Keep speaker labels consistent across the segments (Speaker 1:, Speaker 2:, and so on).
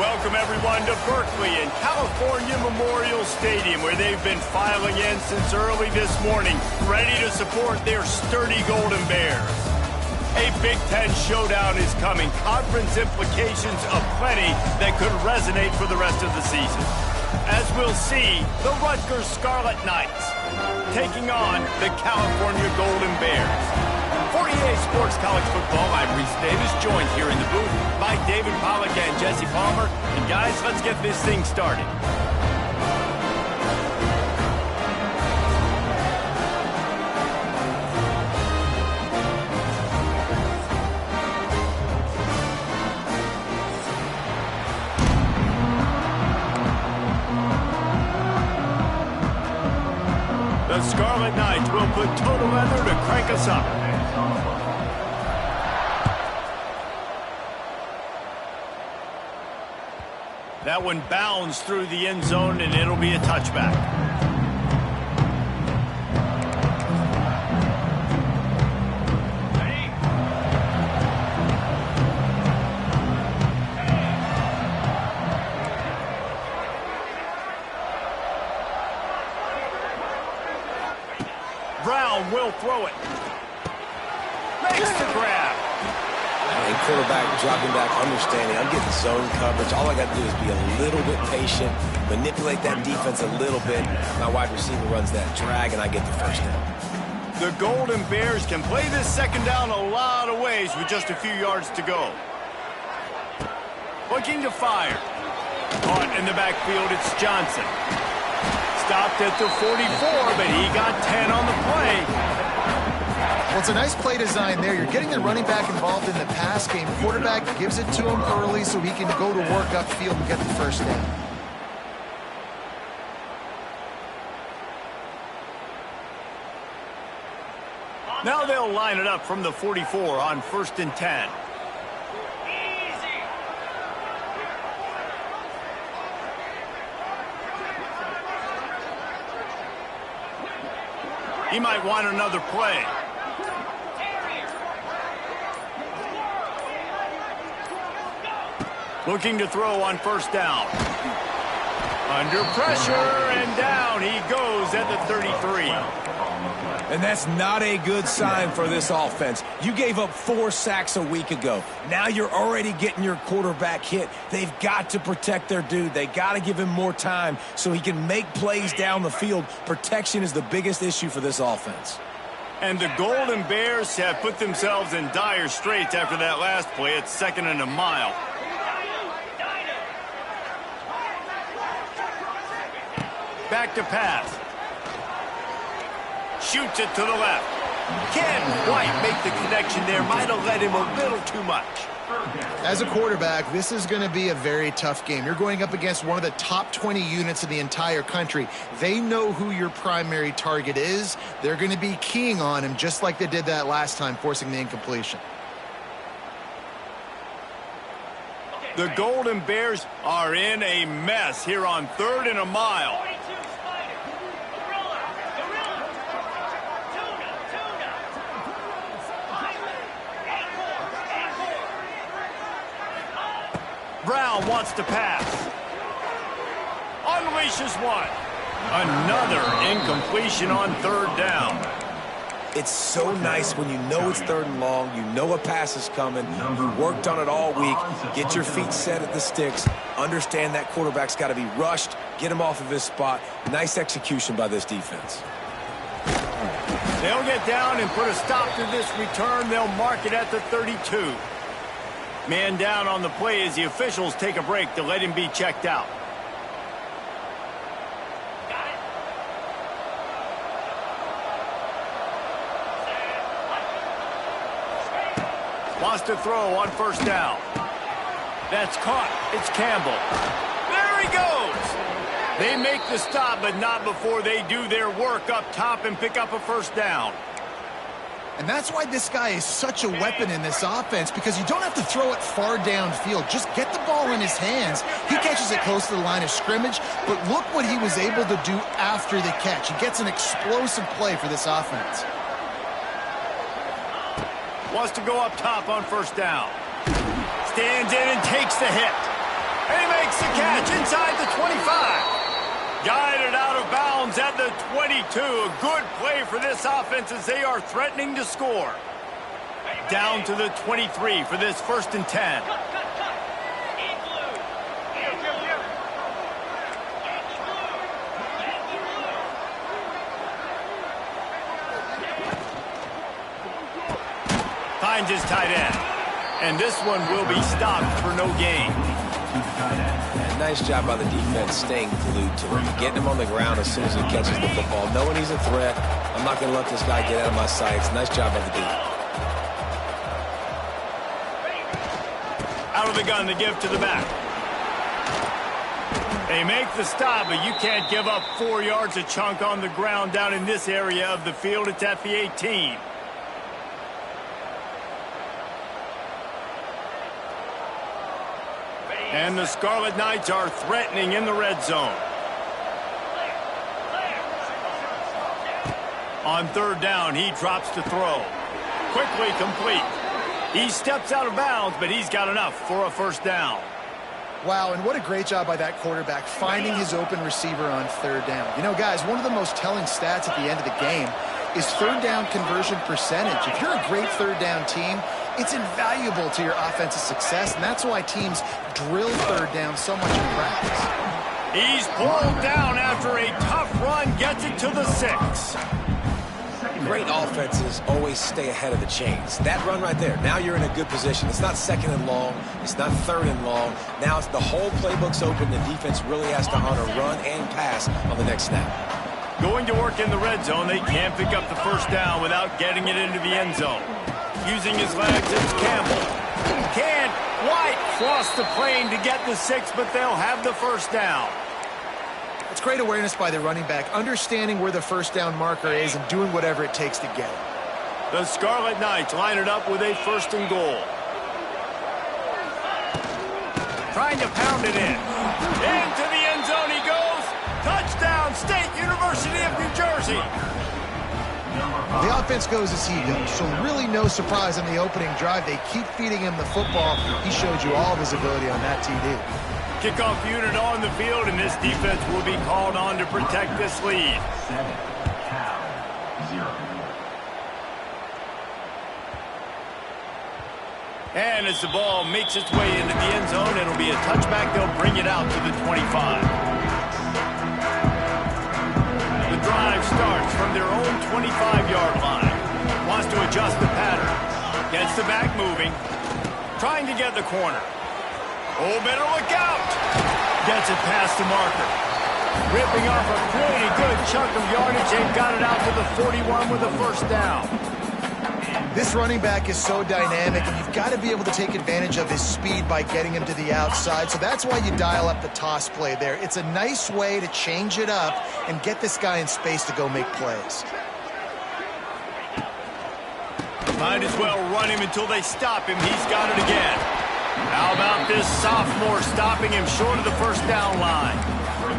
Speaker 1: Welcome, everyone, to Berkeley and California Memorial Stadium, where they've been filing in since early this morning, ready to support their sturdy Golden Bears. A Big Ten showdown is coming. Conference implications aplenty that could resonate for the rest of the season. As we'll see, the Rutgers Scarlet Knights taking on the California Golden Bears. For EA Sports College Football, I'm Reese Davis, joined here in the booth by David Pollack and Jesse Palmer. And guys, let's get this thing started. The Scarlet Knights will put total leather to crank us up. That one bounds through the end zone, and it'll be a touchback. Brown will throw it. Makes the grab.
Speaker 2: And quarterback dropping back, understanding I'm getting zone coverage. All I got to do is be a little bit patient, manipulate that defense a little bit. My wide receiver runs that drag, and I get the first down.
Speaker 1: The Golden Bears can play this second down a lot of ways with just a few yards to go. Looking to fire. Caught in the backfield, it's Johnson. Stopped at the 44, but he got 10 on the play.
Speaker 3: Well, it's a nice play design there. You're getting the running back involved in the pass game. Quarterback gives it to him early so he can go to work upfield and get the first down.
Speaker 1: Now they'll line it up from the 44 on 1st and 10. He might want another play. Looking to throw on 1st down. Under pressure, and down he goes at the 33.
Speaker 2: And that's not a good sign for this offense. You gave up 4 sacks a week ago. Now you're already getting your quarterback hit. They've got to protect their dude. They got to give him more time so he can make plays down the field. Protection is the biggest issue for this offense.
Speaker 1: And the Golden Bears have put themselves in dire straits after that last play. It's 2nd and a mile. Back to pass. Shoots it to the left. Can't quite make the connection there. Might have led him a little too much.
Speaker 3: As a quarterback, this is going to be a very tough game. You're going up against one of the top 20 units in the entire country. They know who your primary target is. They're going to be keying on him just like they did that last time, forcing the incompletion.
Speaker 1: The Golden Bears are in a mess here on 3rd and a mile. Brown wants to pass. Unleashes one. Another incompletion on 3rd down.
Speaker 2: It's so nice when you know it's 3rd and long, you know a pass is coming, you worked on it all week, get your feet set at the sticks, understand that quarterback's got to be rushed, get him off of his spot. Nice execution by this defense.
Speaker 1: They'll get down and put a stop to this return. They'll mark it at the 32. Man down on the play as the officials take a break to let him be checked out. Wants to throw on 1st down. That's caught. It's Campbell. There he goes. They make the stop, but not before they do their work up top and pick up a 1st down.
Speaker 3: And that's why this guy is such a weapon in this offense, because you don't have to throw it far downfield. Just get the ball in his hands. He catches it close to the line of scrimmage, but look what he was able to do after the catch. He gets an explosive play for this offense.
Speaker 1: Wants to go up top on 1st down. Stands in and takes the hit. And he makes the catch inside the 25. Guided out of bounds at the 22. A good play for this offense as they are threatening to score. Down to the 23 for this 1st and 10. Finds his tight end. And this one will be stopped for no gain.
Speaker 2: And nice job by the defense staying glued to him. Getting him on the ground as soon as he catches the football. Knowing he's a threat. I'm not going to let this guy get out of my sights. Nice job by the defense.
Speaker 1: Out of the gun to give to the back. They make the stop, but you can't give up 4 yards a chunk on the ground down in this area of the field. It's at the 18. And the Scarlet Knights are threatening in the red zone. On 3rd down, he drops to throw. Quickly complete. He steps out of bounds, but he's got enough for a 1st down.
Speaker 3: Wow, and what a great job by that quarterback finding his open receiver on 3rd down. You know, guys, one of the most telling stats at the end of the game is 3rd down conversion percentage. If you're a great 3rd down team, it's invaluable to your offensive success, and that's why teams drill 3rd down so much in practice.
Speaker 1: He's pulled down after a tough run, gets it to the 6.
Speaker 2: Great offenses always stay ahead of the chains. That run right there, now you're in a good position. It's not 2nd and long. It's not 3rd and long. Now it's the whole playbook's open. The defense really has to honor run and pass on the next snap.
Speaker 1: Going to work in the red zone, they can't pick up the 1st down without getting it into the end zone. Using his legs, it's Campbell. Can't quite cross the plane to get the 6, but they'll have the 1st down.
Speaker 3: It's great awareness by the running back, understanding where the 1st down marker is and doing whatever it takes to get it.
Speaker 1: The Scarlet Knights line it up with a 1st and goal. Trying to pound it in. Into the end zone he goes. Touchdown, State University of New Jersey.
Speaker 3: The offense goes as he goes, so really no surprise on the opening drive. They keep feeding him the football. He showed you all of his ability on that TD.
Speaker 1: Kickoff unit on the field, and this defense will be called on to protect this lead.
Speaker 4: 7, Cal, 0.
Speaker 1: And as the ball makes its way into the end zone, it'll be a touchback. They'll bring it out to the 25. The drive starts from their own 25-yard line. Wants to adjust the pattern. Gets the back moving. Trying to get the corner. Oh, better look out. Gets it past the marker. Ripping off a pretty good chunk of yardage. They've got it out to the 41 with a 1st down.
Speaker 3: This running back is so dynamic, and you've got to be able to take advantage of his speed by getting him to the outside. So that's why you dial up the toss play there. It's a nice way to change it up and get this guy in space to go make plays.
Speaker 1: Might as well run him until they stop him. He's got it again. How about this sophomore stopping him short of the 1st down line?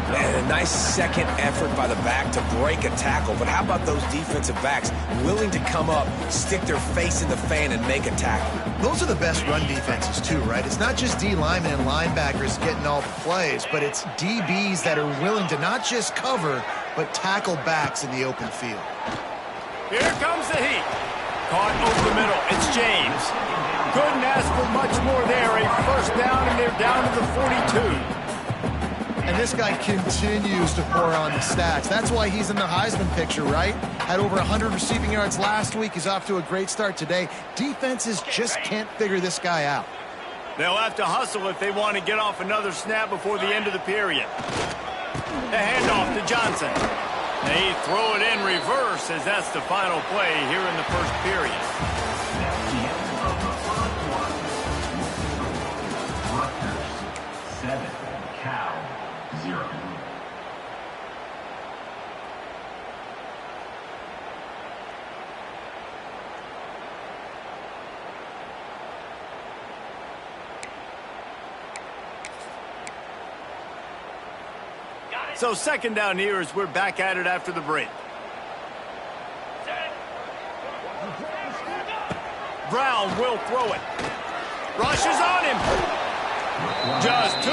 Speaker 2: And a nice second effort by the back to break a tackle. But how about those defensive backs willing to come up, stick their face in the fan, and make a tackle?
Speaker 3: Those are the best run defenses, too, right? It's not just D linemen and linebackers getting all the plays, but it's DBs that are willing to not just cover, but tackle backs in the open field.
Speaker 1: Here comes the heat. Caught over the middle. It's James. Couldn't ask for much more there. A 1st down, and they're down to the 42.
Speaker 3: And this guy continues to pour on the stats. That's why he's in the Heisman picture, right? Had over 100 receiving yards last week. He's off to a great start today. Defenses just can't figure this guy out.
Speaker 1: They'll have to hustle if they want to get off another snap before the end of the period. The handoff to Johnson. They throw it in reverse as that's the final play here in the 1st period.
Speaker 4: Rutgers, 7, Cal, 0.
Speaker 1: So 2nd down here as we're back at it after the break. Brown will throw it. Rushes on him. Just too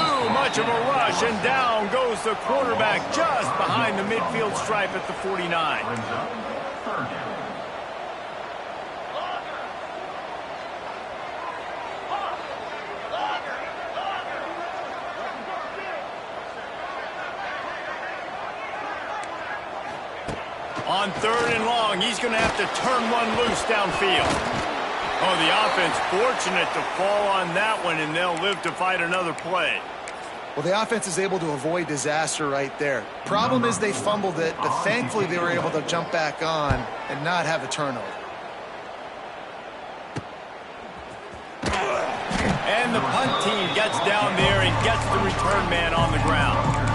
Speaker 1: much of a rush, and down goes the quarterback just behind the midfield stripe at the 49.
Speaker 4: Brings up third down.
Speaker 1: On 3rd and long, he's going to have to turn one loose downfield. Oh, the offense fortunate to fall on that one, and they'll live to fight another play.
Speaker 3: Well, the offense is able to avoid disaster right there. Problem is they fumbled it, but thankfully they were able to jump back on and not have a turnover.
Speaker 1: And the punt team gets down there and gets the return man on the ground.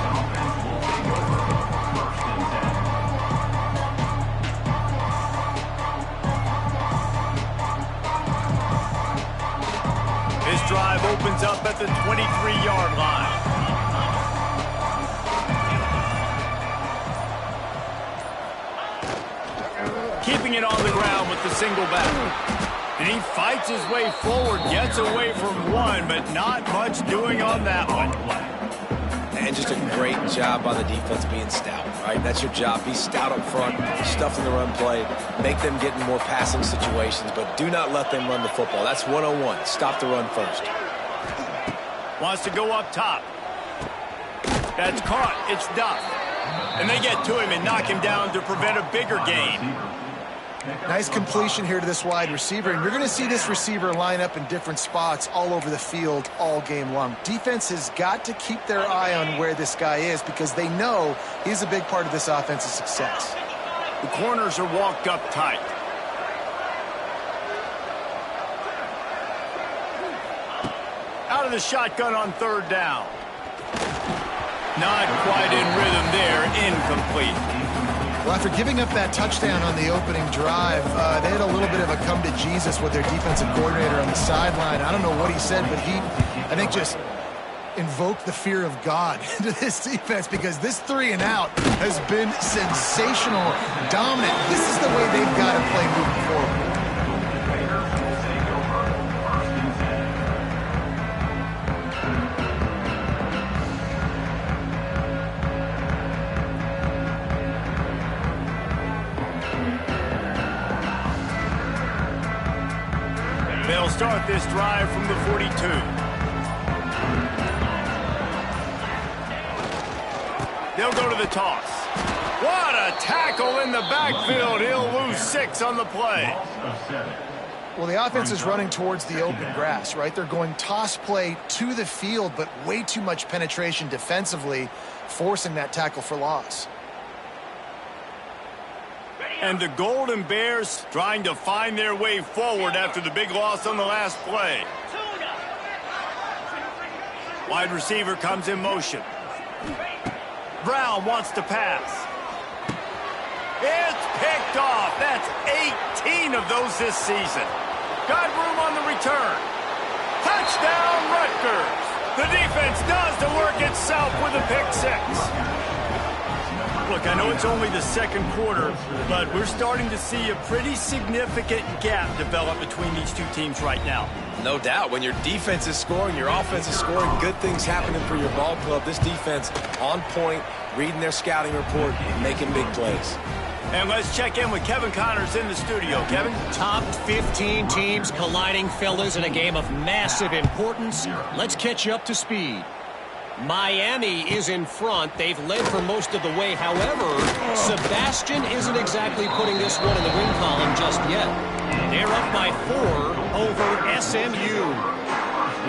Speaker 1: This drive opens up at the 23-yard line. Keeping it on the ground with the single back. And he fights his way forward, gets away from one, but not much doing on that one.
Speaker 2: And just a great job by the defense being stout, right? That's your job. Be stout up front, stuff in the run play, make them get in more passing situations, but do not let them run the football. That's 101. Stop the run first.
Speaker 1: Wants to go up top. That's caught. It's Duff. And they get to him and knock him down to prevent a bigger gain.
Speaker 3: Nice completion here to this wide receiver, and you're going to see this receiver line up in different spots all over the field all game long. Defense has got to keep their eye on where this guy is because they know he's a big part of this offense's success.
Speaker 1: The corners are walked up tight. Out of the shotgun on 3rd down. Not quite in rhythm there. Incomplete.
Speaker 3: Well, after giving up that touchdown on the opening drive, they had a little bit of a come to Jesus with their defensive coordinator on the sideline. I don't know what he said, but he, I think, just invoked the fear of God into this defense because this 3 and out has been sensational, dominant. This is the way they've got to play moving forward.
Speaker 1: They'll start this drive from the 42. They'll go to the toss. What a tackle in the backfield. He'll lose 6 on the play.
Speaker 3: Well, the offense is running towards the open grass, right? They're going toss play to the field, but way too much penetration defensively, forcing that tackle for loss.
Speaker 1: And the Golden Bears trying to find their way forward after the big loss on the last play. Wide receiver comes in motion. Brown wants to pass. It's picked off. That's 18 of those this season. Got room on the return. Touchdown, Rutgers. The defense does the work itself with a pick 6. Look, I know it's only the 2nd quarter, but we're starting to see a pretty significant gap develop between these two teams right now.
Speaker 2: No doubt. When your defense is scoring, your offense is scoring, good things happening for your ball club. This defense on point, reading their scouting report, making big plays.
Speaker 1: And let's check in with Kevin Connors in the studio. Kevin?
Speaker 5: Top 15 teams colliding, fellas, in a game of massive importance. Let's catch you up to speed. Miami is in front. They've led for most of the way. However, Sebastian isn't exactly putting this one in the win column just yet. They're up by 4 over SMU.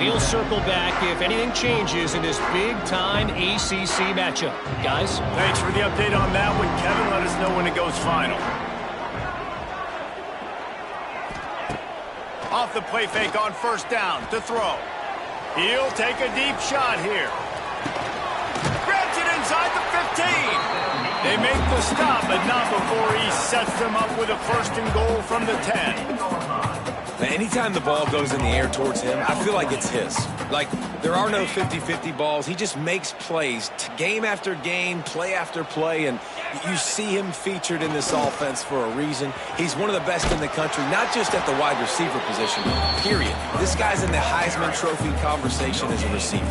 Speaker 5: We'll circle back if anything changes in this big-time ACC matchup. Guys?
Speaker 1: Thanks for the update on that one, Kevin. Let us know when it goes final. Off the play fake on 1st down to throw. He'll take a deep shot here. Grabs it inside the 15. They make the stop, but not before he sets them up with a 1st and goal from the 10.
Speaker 2: Now, anytime the ball goes in the air towards him, I feel like it's his. Like, there are no 50-50 balls. He just makes plays, game after game, play after play, and you see him featured in this offense for a reason. He's one of the best in the country, not just at the wide receiver position, period. This guy's in the Heisman Trophy conversation as a receiver.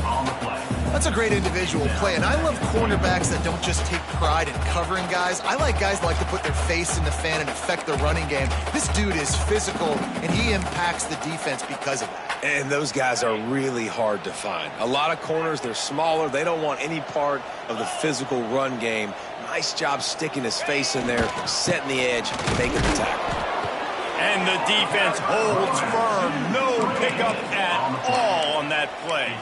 Speaker 3: That's a great individual play, and I love cornerbacks that don't just take pride in covering guys. I like guys that like to put their face in the fan and affect the running game. This dude is physical, and he impacts the defense because of that.
Speaker 2: And those guys are really hard to find. A lot of corners, they're smaller. They don't want any part of the physical run game. Nice job sticking his face in there, setting the edge, making the tackle.
Speaker 1: And the defense holds firm. No pickup at all on that play.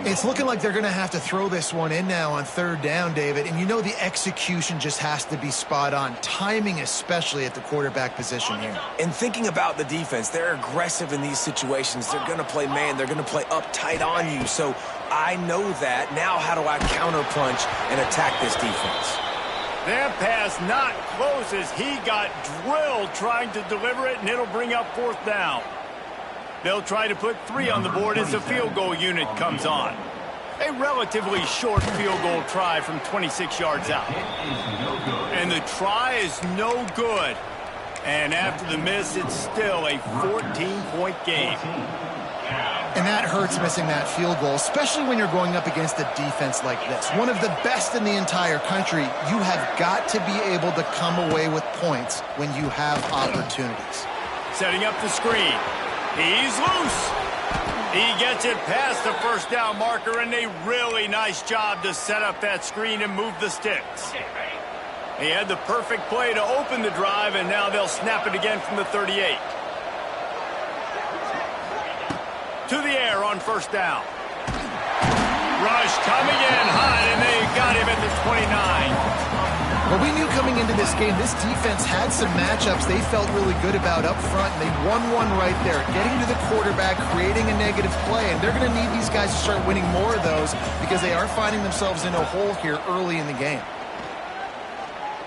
Speaker 3: It's looking like they're going to have to throw this one in now on third down, David. And you know the execution just has to be spot on. Timing especially at the quarterback position here.
Speaker 2: And thinking about the defense, they're aggressive in these situations. They're going to play man. They're going to play up tight on you. So I know that. Now how do I counterpunch and attack this defense?
Speaker 1: That pass not close as he got drilled trying to deliver it, and it'll bring up fourth down. They'll try to put 3 on the board as the field goal unit comes on. A relatively short field goal try from 26 yards out. And the try is no good. And after the miss, it's still a 14-point game.
Speaker 3: And that hurts missing that field goal, especially when you're going up against a defense like this. One of the best in the entire country. You have got to be able to come away with points when you have opportunities.
Speaker 1: Setting up the screen. He's loose. He gets it past the first down marker, and a really nice job to set up that screen and move the sticks. He had the perfect play to open the drive, and now they'll snap it again from the 38. To the air on first down. Rush coming in hot, and they got him at the 29.
Speaker 3: Well, we knew coming into this game, this defense had some matchups they felt really good about up front, and they won one right there, getting to the quarterback, creating a negative play, and they're going to need these guys to start winning more of those because they are finding themselves in a hole here early in the game.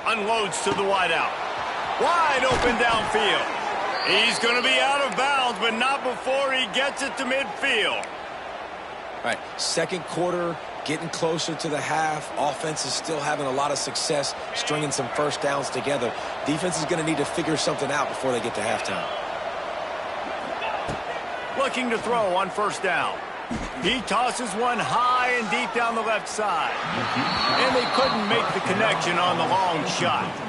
Speaker 1: Unloads to the wideout. Wide open downfield. He's going to be out of bounds, but not before he gets it to midfield.
Speaker 2: All right, second quarter, getting closer to the half. Offense is still having a lot of success stringing some first downs together. Defense is going to need to figure something out before they get to halftime.
Speaker 1: Looking to throw on first down. He tosses one high and deep down the left side. And they couldn't make the connection on the long shot.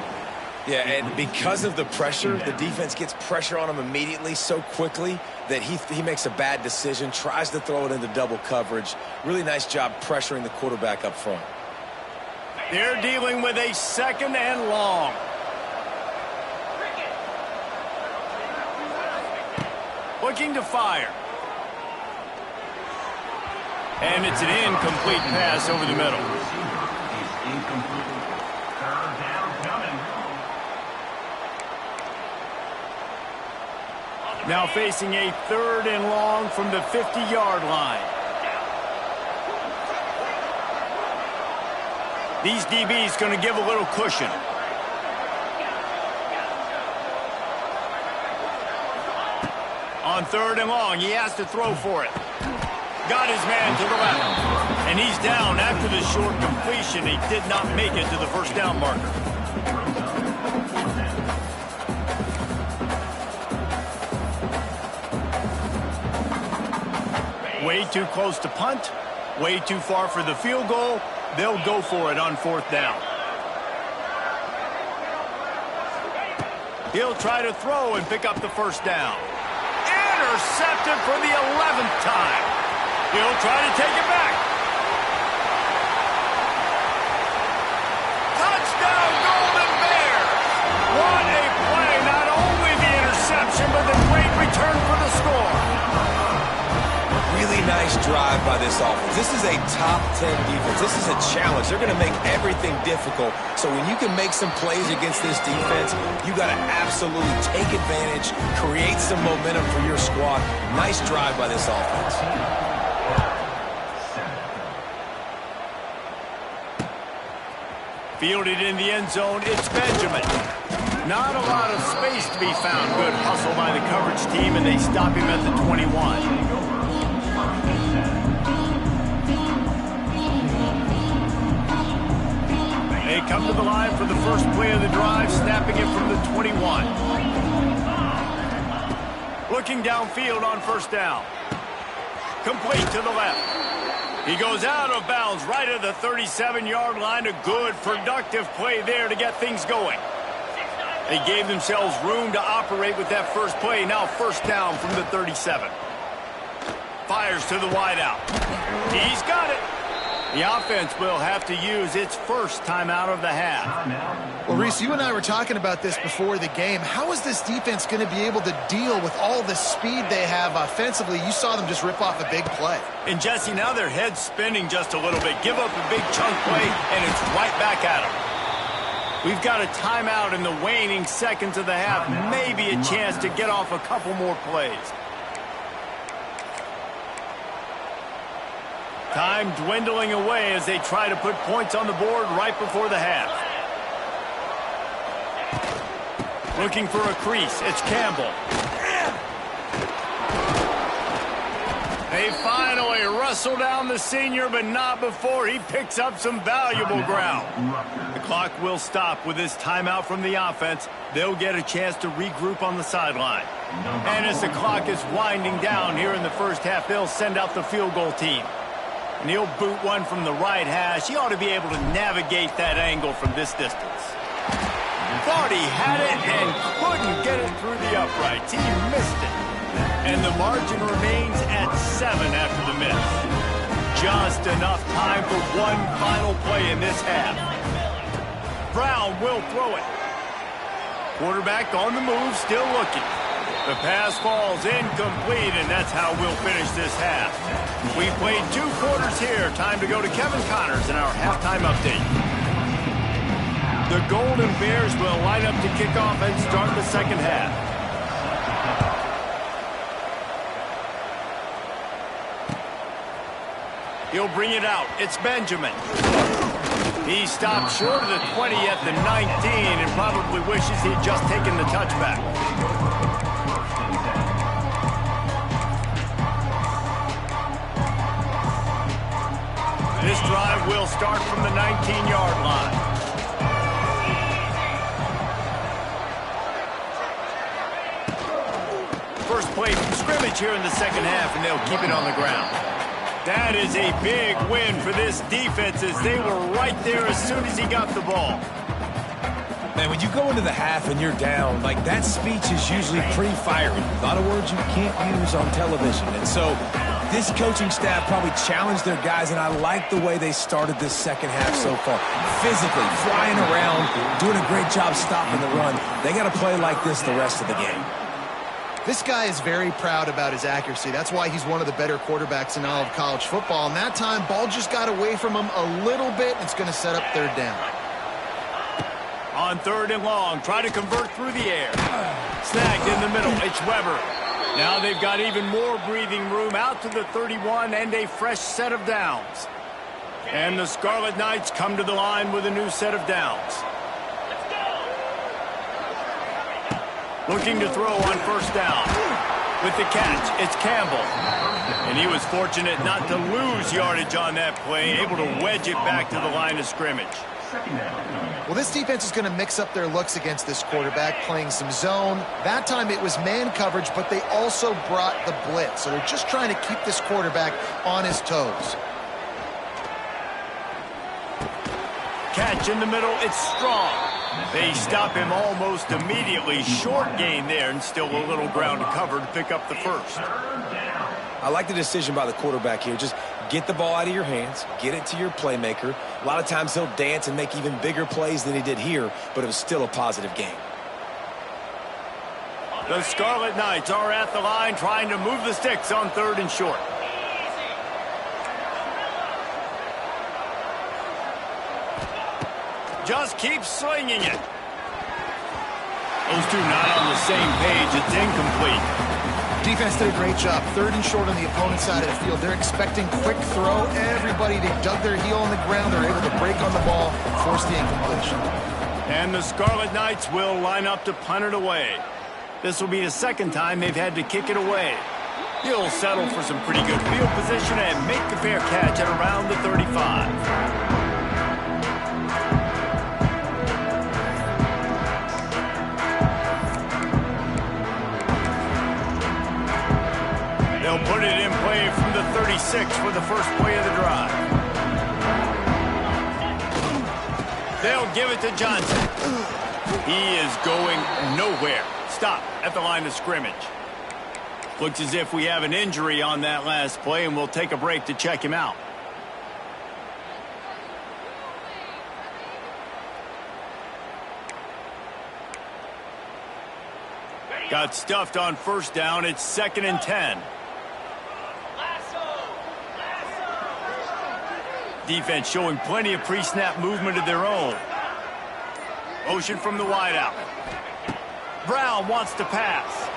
Speaker 2: Yeah, and because of the pressure, the defense gets pressure on him immediately so quickly that he makes a bad decision, tries to throw it into double coverage. Really nice job pressuring the quarterback up front.
Speaker 1: They're dealing with a second and long. Looking to fire. And it's an incomplete pass over the middle. Now facing a third and long from the 50-yard line. These DBs going to give a little cushion. On third and long, he has to throw for it. Got his man to the left. And he's down after the short completion. He did not make it to the first down marker. Way too close to punt. Way too far for the field goal. They'll go for it on fourth down. He'll try to throw and pick up the first down. Intercepted for the 11th time. He'll try to take it back. Touchdown, Golden Bears! What a play. Not only the interception, but the great return for the score.
Speaker 2: Really nice drive by this offense. This is a top 10 defense. This is a challenge. They're going to make everything difficult. So when you can make some plays against this defense, you got to absolutely take advantage, create some momentum for your squad. Nice drive by this offense.
Speaker 1: Fielded in the end zone, it's Benjamin. Not a lot of space to be found. Good hustle by the coverage team, and they stop him at the 21. the line for the first play of the drive, snapping it from the 21. Looking downfield on first down. Complete to the left. He goes out of bounds right at the 37-yard line. A good, productive play there to get things going. They gave themselves room to operate with that first play. Now first down from the 37. Fires to the wideout. He's got it. The offense will have to use its first timeout of the half.
Speaker 3: Well, Reese, you and I were talking about this before the game. How is this defense going to be able to deal with all the speed they have offensively? You saw them just rip off a big play.
Speaker 1: And, Jesse, now their head's spinning just a little bit. Give up a big chunk play, and it's right back at them. We've got a timeout in the waning seconds of the half. Maybe a chance to get off a couple more plays. Time dwindling away as they try to put points on the board right before the half. Looking for a crease. It's Campbell. They finally wrestle down the senior, but not before he picks up some valuable ground. The clock will stop with this timeout from the offense. They'll get a chance to regroup on the sideline. And as the clock is winding down here in the first half, they'll send out the field goal team. And he'll boot one from the right hash. He ought to be able to navigate that angle from this distance. Thought he had it and couldn't get it through the uprights. He missed it. And the margin remains at 7 after the miss. Just enough time for one final play in this half. Brown will throw it. Quarterback on the move, still looking. The pass falls incomplete, and that's how we'll finish this half. We played 2 quarters here. Time to go to Kevin Connors in our halftime update. The Golden Bears will line up to kick off and start the second half. He'll bring it out. It's Benjamin. He stopped short of the 20 at the 19 and probably wishes he'd just taken the touchback. This drive will start from the 19-yard line. First play from scrimmage here in the second half, and they'll keep it on the ground. That is a big win for this defense as they were right there as soon as he got the ball.
Speaker 2: Man, when you go into the half and you're down, like that speech is usually pretty fiery. A lot of words you can't use on television. And so this coaching staff probably challenged their guys, and I like the way they started this second half so far. Physically, flying around, doing a great job stopping the run. They got to play like this the rest of the game.
Speaker 3: This guy is very proud about his accuracy. That's why he's one of the better quarterbacks in all of college football. And that time, ball just got away from him a little bit. It's going to set up third down.
Speaker 1: On third and long, try to convert through the air. Snagged in the middle. It's Weber. Now they've got even more breathing room out to the 31 and a fresh set of downs. And the Scarlet Knights come to the line with a new set of downs. Looking to throw on first down. With the catch, it's Campbell. And he was fortunate not to lose yardage on that play, able to wedge it back to the line of scrimmage.
Speaker 3: Well, this defense is going to mix up their looks against this quarterback, playing some zone. That time it was man coverage, but they also brought the blitz. So they're just trying to keep this quarterback on his toes.
Speaker 1: Catch in the middle, it's Strong. They stop him almost immediately. Short gain there, and still a little ground to cover to pick up the first.
Speaker 2: I like the decision by the quarterback here. Just get the ball out of your hands, get it to your playmaker. A lot of times he'll dance and make even bigger plays than he did here, but it was still a positive game.
Speaker 1: The Scarlet Knights are at the line trying to move the sticks on third and short. Just keep slinging it. Those two not on the same page. It's incomplete.
Speaker 3: Defense did a great job. Third and short on the opponent's side of the field. They're expecting quick throw. Everybody, they dug their heel on the ground. They're able to break on the ball, force the incompletion.
Speaker 1: And the Scarlet Knights will line up to punt it away. This will be the second time they've had to kick it away. He'll settle for some pretty good field position and make the fair catch at around the 35. 6 for the first play of the drive. They'll give it to Johnson. He is going nowhere. Stop at the line of scrimmage. Looks as if we have an injury on that last play, and we'll take a break to check him out. Got stuffed on first down. It's 2nd and 10. Defense showing plenty of pre-snap movement of their own. Motion from the wideout. Brown wants to pass.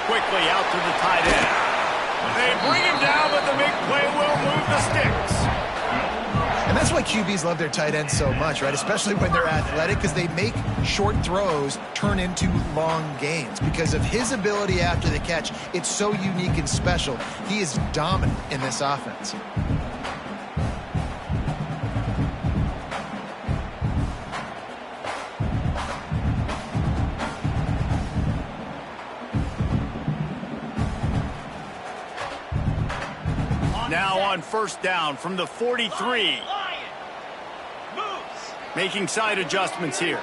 Speaker 1: Quickly out to the tight end. They bring him down, but the big play will move the sticks.
Speaker 3: And that's why QBs love their tight ends so much, right? Especially when they're athletic, because they make short throws turn into long gains. Because of his ability after the catch, it's so unique and special. He is dominant in this offense.
Speaker 1: Now on first down from the 43. Making side adjustments here.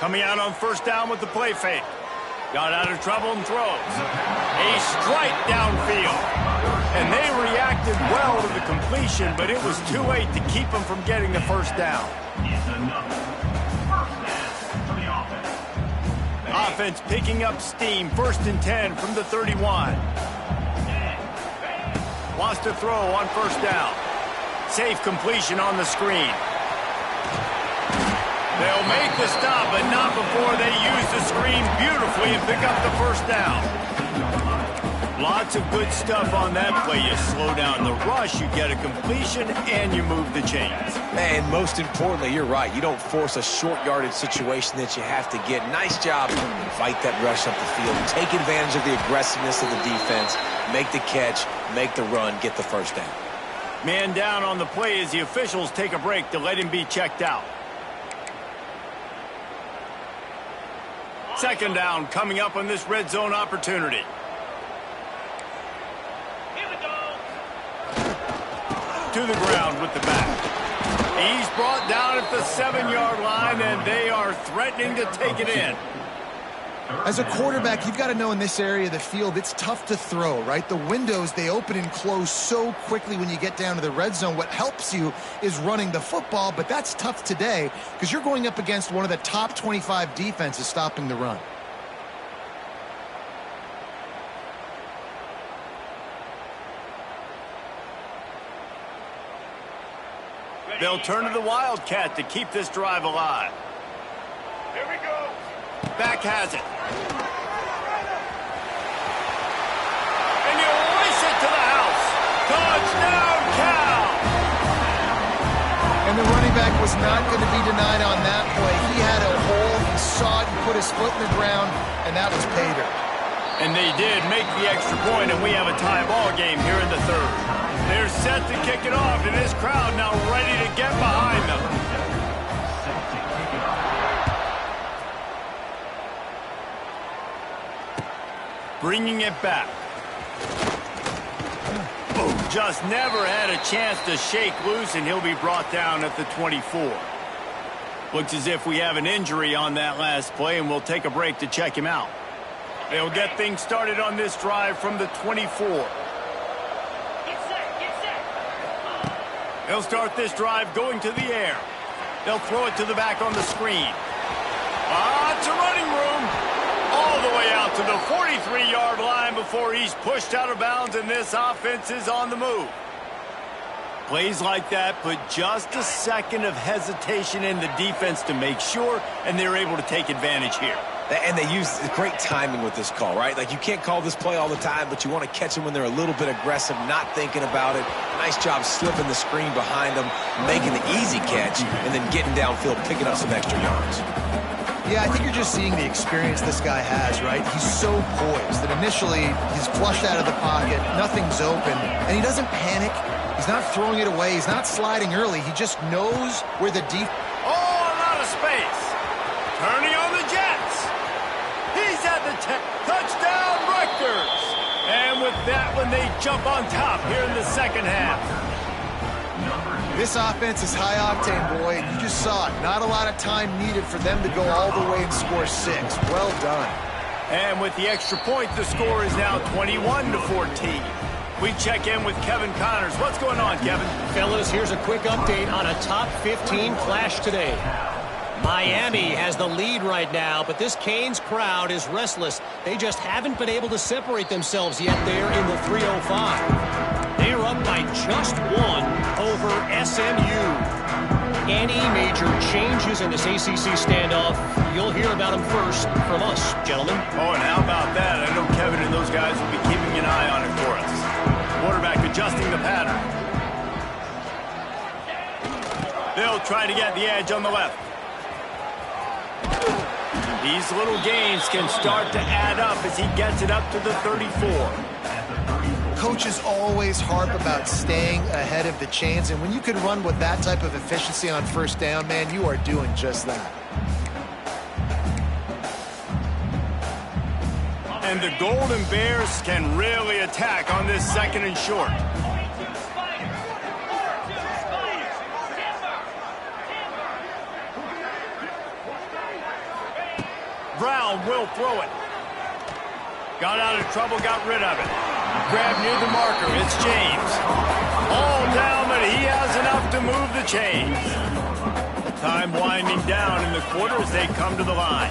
Speaker 1: Coming out on first down with the play fake. Got out of trouble and throws. A strike downfield. And they reacted well to the completion, but it was too late to keep them from getting the first down. Offense picking up steam. 1st and 10 from the 31. Wants to throw on first down. Safe completion on the screen. They'll make the stop, but not before they use the screen beautifully and pick up the first down. Lots of good stuff on that play. You slow down the rush, you get a completion, and you move the chains.
Speaker 2: And most importantly, you're right. You don't force a short yardage situation that you have to get. Nice job. Fight that rush up the field. Take advantage of the aggressiveness of the defense. Make the catch, make the run, get the first down.
Speaker 1: Man down on the play as the officials take a break to let him be checked out. 2nd down coming up on this red zone opportunity. To the ground with the back. He's brought down at the 7-yard line, and they are threatening to take it in.
Speaker 3: As a quarterback, you've got to know in this area of the field, it's tough to throw, right? The windows, they open and close so quickly when you get down to the red zone. What helps you is running the football, but that's tough today because you're going up against one of the top 25 defenses stopping the run.
Speaker 1: They'll turn to the Wildcat to keep this drive alive. Here we go. Back has it. And you race it to the house. Touchdown, Cal!
Speaker 3: And the running back was not going to be denied on that play. He had a hole, he saw it, he put his foot in the ground, and that was pay dirt.
Speaker 1: And they did make the extra point, and we have a tie ball game here in the 3rd. They're set to kick it off, and this crowd now ready to get behind them. Bringing it back. Just never had a chance to shake loose, and he'll be brought down at the 24. Looks as if we have an injury on that last play, and we'll take a break to check him out. They'll get things started on this drive from the 24. They'll start this drive going to the air. They'll throw it to the back on the screen. To running room. All the way out to the 43-yard line before he's pushed out of bounds, and this offense is on the move. Plays like that put just a second of hesitation in the defense to make sure, and they're able to take advantage here.
Speaker 2: And they use great timing with this call, right? Like, you can't call this play all the time, but you want to catch them when they're a little bit aggressive, not thinking about it. Nice job slipping the screen behind them, making the easy catch, and then getting downfield, picking up some extra yards.
Speaker 3: Yeah, I think you're just seeing the experience this guy has, right? He's so poised that initially he's flushed out of the pocket, nothing's open, and he doesn't panic. He's not throwing it away. He's not sliding early. He just knows where the deep...
Speaker 1: Oh, a lot of space. Turning on the Jets. He's at And with that one, they jump on top here in the second half.
Speaker 3: This offense is high octane, boy, and you just saw it. Not a lot of time needed for them to go all the way and score 6. Well done.
Speaker 1: And with the extra point, the score is now 21-14. We check in with Kevin Connors. What's going on, Kevin?
Speaker 5: Fellas, here's a quick update on a top 15 clash today. Miami has the lead right now, but this Canes crowd is restless. They just haven't been able to separate themselves yet there in the 305. They are up by just 1 over SMU. Any major changes in this ACC standoff, you'll hear about them first from us, gentlemen.
Speaker 1: Oh, and how about that? I know Kevin and those guys will be keeping an eye on it for us. Quarterback adjusting the pattern. They'll try to get the edge on the left. These little gains can start to add up as he gets it up to the 34.
Speaker 3: Coaches always harp about staying ahead of the chains, and when you can run with that type of efficiency on first down, man, you are doing just that.
Speaker 1: And the Golden Bears can really attack on this second and short. Brown will throw it. Got out of trouble, got rid of it. Grab near the marker. It's James. All down, but he has enough to move the chains. Time winding down in the quarter as they come to the line.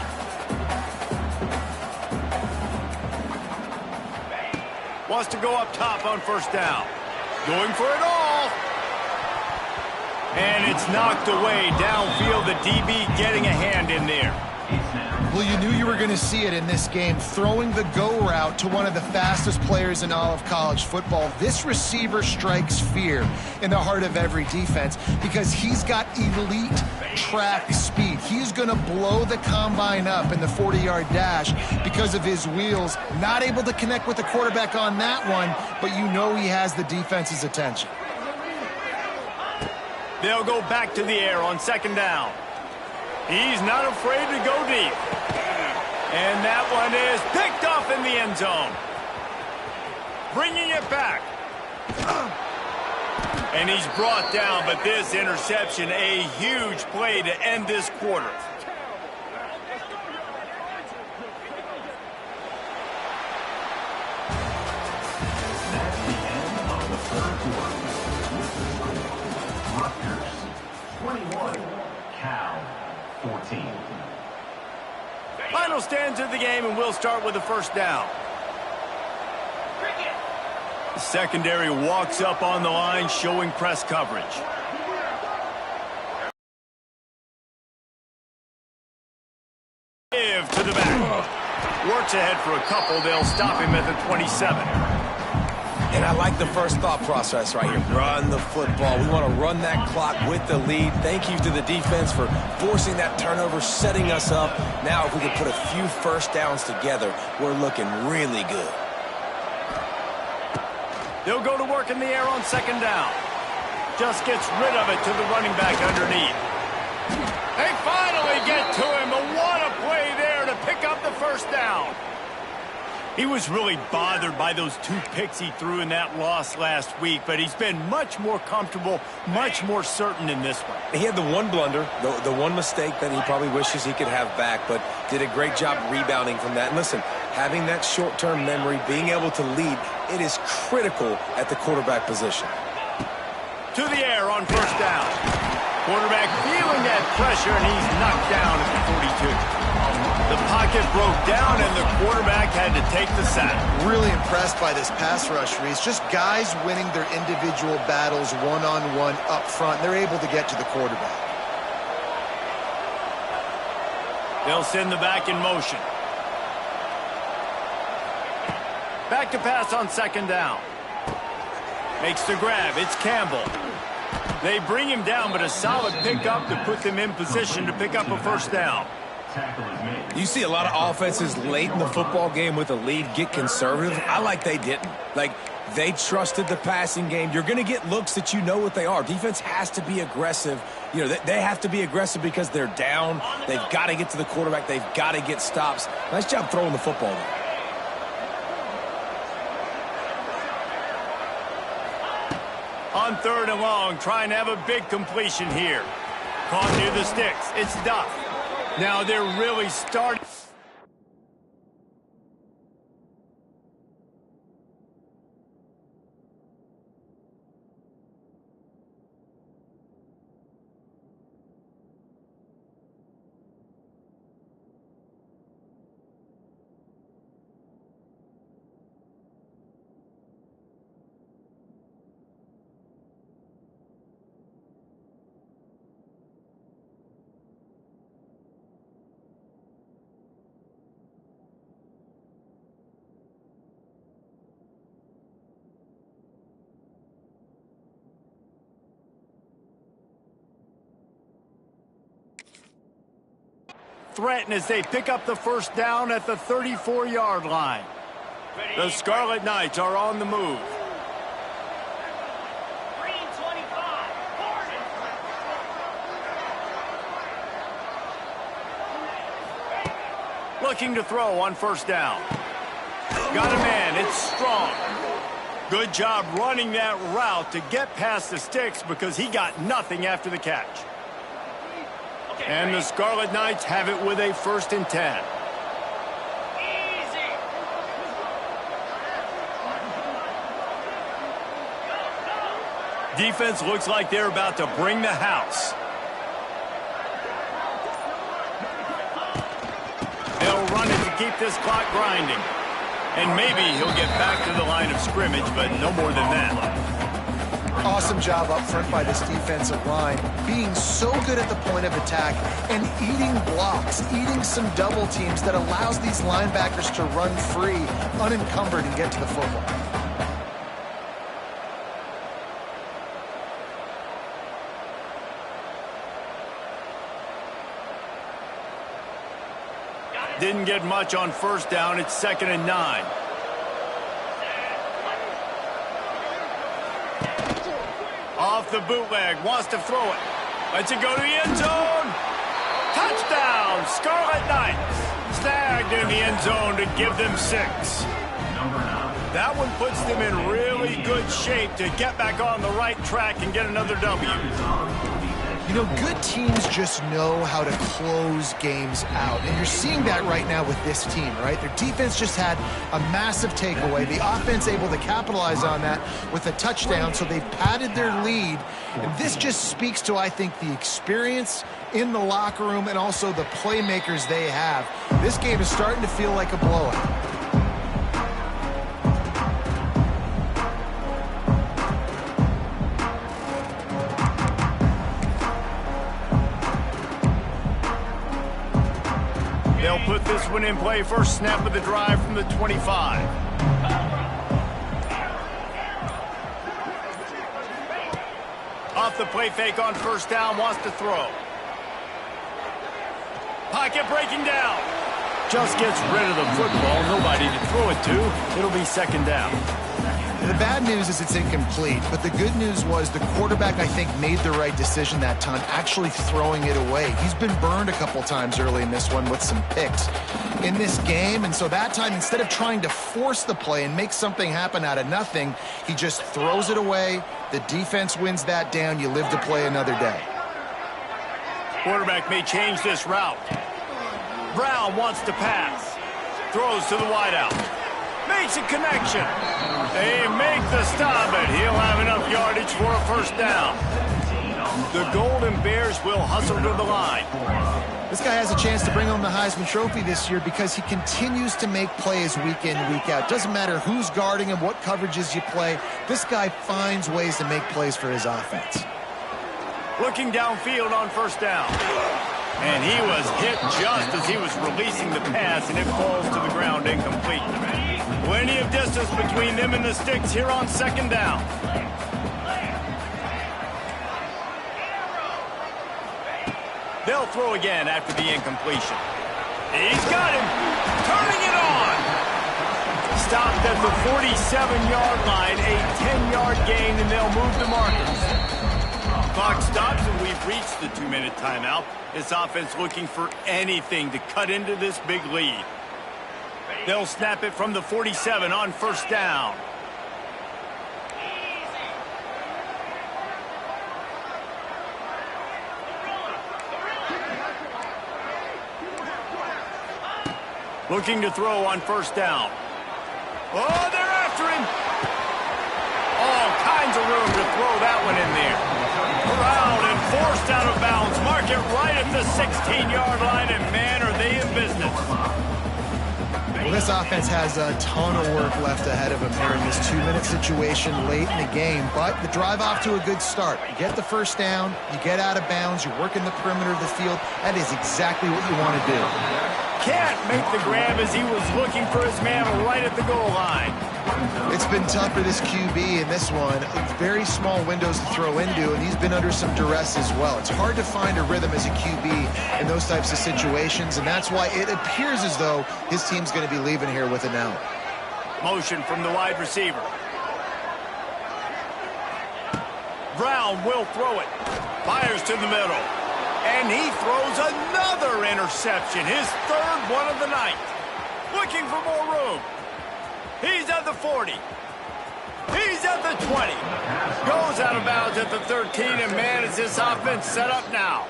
Speaker 1: Wants to go up top on first down. Going for it all. And it's knocked away downfield. The DB getting a hand in there.
Speaker 3: Well, you knew you were going to see it in this game, throwing the go route to one of the fastest players in all of college football. This receiver strikes fear in the heart of every defense because he's got elite track speed. He's going to blow the combine up in the 40-yard dash because of his wheels. Not able to connect with the quarterback on that one, but you know he has the defense's attention.
Speaker 1: They'll go back to the air on second down. He's not afraid to go deep. And that one is picked off in the end zone. Bringing it back. And he's brought down, but this interception, a huge play to end this quarter.
Speaker 4: That's the end of the third quarter. Rutgers 21, Cal 14.
Speaker 1: Final stands of the game, and we'll start with the first down. The secondary walks up on the line, showing press coverage. Give to the back. Works ahead for a couple. They'll stop him at the 27.
Speaker 2: And I like the first thought process right here. Run the football. We want to run that clock with the lead. Thank you to the defense for forcing that turnover, setting us up. Now if we can put a few first downs together, we're looking really good.
Speaker 1: They'll go to work in the air on second down. Just gets rid of it to the running back underneath. They finally get to him. But what a play there to pick up the first down. He was really bothered by those 2 picks he threw in that loss last week, but he's been much more comfortable, much more certain in this one.
Speaker 2: He had the one blunder, the one mistake that he probably wishes he could have back, but did a great job rebounding from that. And listen, having that short-term memory, being able to lead, it is critical at the quarterback position.
Speaker 1: To the air on first down. Quarterback feeling that pressure, and he's knocked down at the 42. The pocket broke down, and the quarterback had to take the sack.
Speaker 3: Really impressed by this pass rush, Reese. Just guys winning their individual battles one-on-one up front. They're able to get to the quarterback.
Speaker 1: They'll send the back in motion. Back to pass on second down. Makes the grab. It's Campbell. They bring him down, but a solid pickup to put them in position to pick up a first down.
Speaker 2: You see a lot of offenses late in the football game with a lead get conservative. I like they didn't. Like, they trusted the passing game. You're going to get looks that you know what they are. Defense has to be aggressive. You know, they have to be aggressive because they're down. They've got to get to the quarterback. They've got to get stops. Nice job throwing the football there.
Speaker 1: On 3rd and long, trying to have a big completion here. Caught near the sticks. It's Duff. Now they're really starting. Threaten as they pick up the first down at the 34-yard line. The Scarlet Knights are on the move. Looking to throw on first down. Got a man. It's Strong. Good job running that route to get past the sticks because he got nothing after the catch. And the Scarlet Knights have it with a 1st and 10. Defense looks like they're about to bring the house. They'll run it to keep this clock grinding. And maybe he'll get back to the line of scrimmage, but no more than that.
Speaker 3: Awesome job up front by this defensive line, being so good at the point of attack and eating blocks, eating some double teams that allows these linebackers to run free, unencumbered, and get to the football.
Speaker 1: Didn't get much on first down. It's 2nd and 9. Off the bootleg, wants to throw it. Lets it go to the end zone. Touchdown, Scarlet Knights. Snagged in the end zone to give them 6. That one puts them in really good shape to get back on the right track and get another W.
Speaker 3: You know, good teams just know how to close games out. And you're seeing that right now with this team, right? Their defense just had a massive takeaway. The offense able to capitalize on that with a touchdown, so they've padded their lead. And this just speaks to, I think, the experience in the locker room and also the playmakers they have. This game is starting to feel like a blowout.
Speaker 1: They'll put this one in play. First snap of the drive from the 25. Off the play fake on first down, wants to throw. Pocket breaking down. Just gets rid of the football. Nobody to throw it to. It'll be 2nd down.
Speaker 3: The bad news is it's incomplete, but the good news was the quarterback, I think, made the right decision that time, actually throwing it away. He's been burned a couple times early in this one with some picks in this game, and so that time, instead of trying to force the play and make something happen out of nothing, he just throws it away. The defense wins that down. You live to play another day.
Speaker 1: Quarterback may change this route. Brown wants to pass. Throws to the wideout. Makes a connection. They make the stop, but he'll have enough yardage for a first down. The Golden Bears will hustle to the line.
Speaker 3: This guy has a chance to bring home the Heisman Trophy this year because he continues to make plays week in, week out. Doesn't matter who's guarding him, what coverages you play. This guy finds ways to make plays for his offense.
Speaker 1: Looking downfield on first down. And he was hit just as he was releasing the pass, and it falls to the ground incomplete. Plenty of distance between them and the sticks here on 2nd down. They'll throw again after the incompletion. He's got him. Turning it on. Stopped at the 47-yard line, a 10-yard gain, and they'll move the markers. Clock stops, and we've reached the 2-minute timeout. This offense looking for anything to cut into this big lead. They'll snap it from the 47 on first down. Looking to throw on first down. Oh, they're after him. All kinds of room to throw that one in there. Around and forced out of bounds. Mark it right at the 16-yard line, and man, are they in business.
Speaker 3: Well, this offense has a ton of work left ahead of them here in this 2-minute situation late in the game, but the drive off to a good start. You get the first down, you get out of bounds, you're working the perimeter of the field. That is exactly what you want to do.
Speaker 1: Can't make the grab as he was looking for his man right at the goal line.
Speaker 3: It's been tough for this QB in this one. Very small windows to throw into, and he's been under some duress as well. It's hard to find a rhythm as a QB in those types of situations, and that's why it appears as though his team's going to be leaving here with it now.
Speaker 1: Motion from the wide receiver. Brown will throw it. Fires to the middle. And he throws another interception, his third one of the night. Looking for more room. He's at the 40. He's at the 20. Goes out of bounds at the 13, and man, is this offense set up now.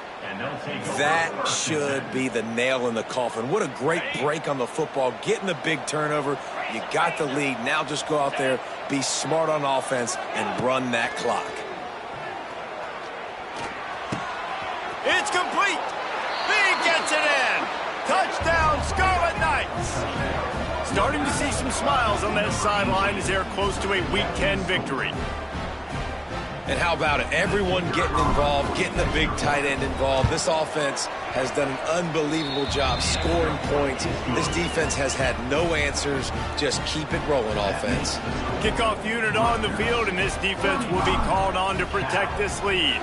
Speaker 2: That should be the nail in the coffin. What a great break on the football, getting the big turnover. You got the lead. Now just go out there, be smart on offense, and run that clock.
Speaker 1: It's complete. He gets it in. Touchdown, Scarlet Knights. Starting to see some smiles on that sideline as they're close to a Week 10 victory.
Speaker 2: And how about it? Everyone getting involved, getting the big tight end involved. This offense has done an unbelievable job scoring points. This defense has had no answers. Just keep it rolling, offense.
Speaker 1: Kickoff unit on the field, and this defense will be called on to protect this lead.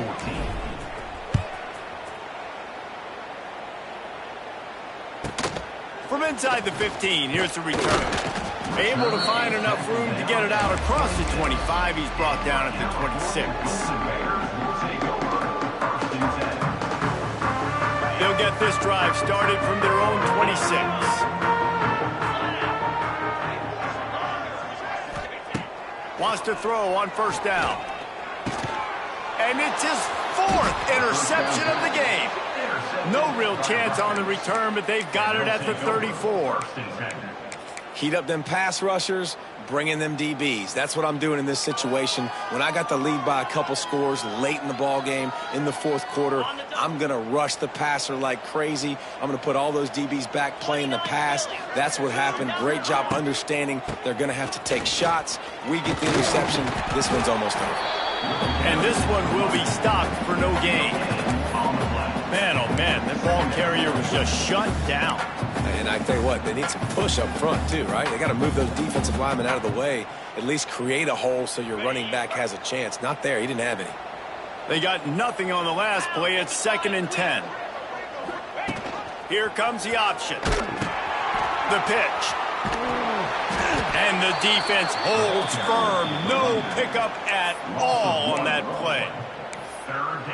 Speaker 1: From inside the 15, here's the return. Able to find enough room to get it out across the 25. He's brought down at the 26. They'll get this drive started from their own 26. Wants to throw on first down. And it's his fourth interception of the game. No real chance on the return, but they've got it at the 34.
Speaker 2: Heat up them pass rushers, bring in them DBs. That's what I'm doing in this situation. When I got the lead by a couple scores late in the ball game, in the fourth quarter, I'm going to rush the passer like crazy. I'm going to put all those DBs back playing the pass. That's what happened. Great job understanding they're going to have to take shots. We get the interception. This one's almost over.
Speaker 1: And this one will be stopped for no gain. Man, oh man, that ball carrier was just shut down.
Speaker 2: And I tell you what, they need some push up front too, right? They got to move those defensive linemen out of the way, at least create a hole so your running back has a chance. Not there. He didn't have any.
Speaker 1: They got nothing on the last play. It's 2nd and 10. Here comes the option. The pitch. And the defense holds firm. No pickup at all on that play.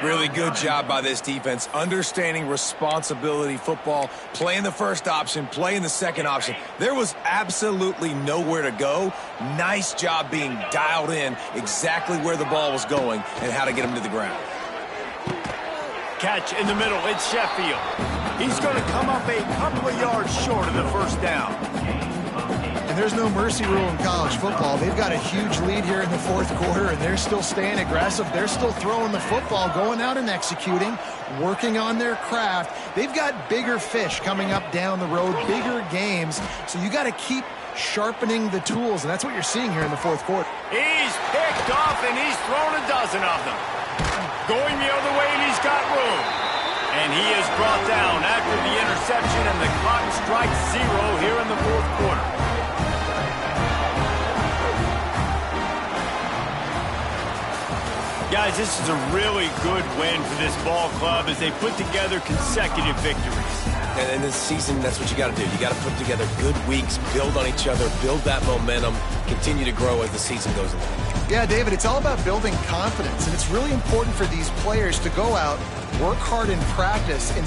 Speaker 2: Really good job by this defense, understanding responsibility football, playing the first option, playing the second option. There was absolutely nowhere to go. Nice job being dialed in exactly where the ball was going and how to get him to the ground.
Speaker 1: Catch in the middle. It's Sheffield. He's going to come up a couple of yards short of the first down.
Speaker 3: And there's no mercy rule in college football. They've got a huge lead here in the fourth quarter, and they're still staying aggressive. They're still throwing the football, going out and executing, working on their craft. They've got bigger fish coming up down the road, bigger games. So you got to keep sharpening the tools, and that's what you're seeing here in the fourth quarter.
Speaker 1: He's picked off, and he's thrown a dozen of them. Going the other way, and he's got room. And he is brought down after the interception, and the clock strikes 0 here in the fourth quarter. Guys, this is a really good win for this ball club as they put together consecutive victories.
Speaker 2: And in this season, that's what you got to do. You got to put together good weeks, build on each other, build that momentum, continue to grow as the season goes along.
Speaker 3: Yeah, David, it's all about building confidence, and it's really important for these players to go out, work hard in practice, and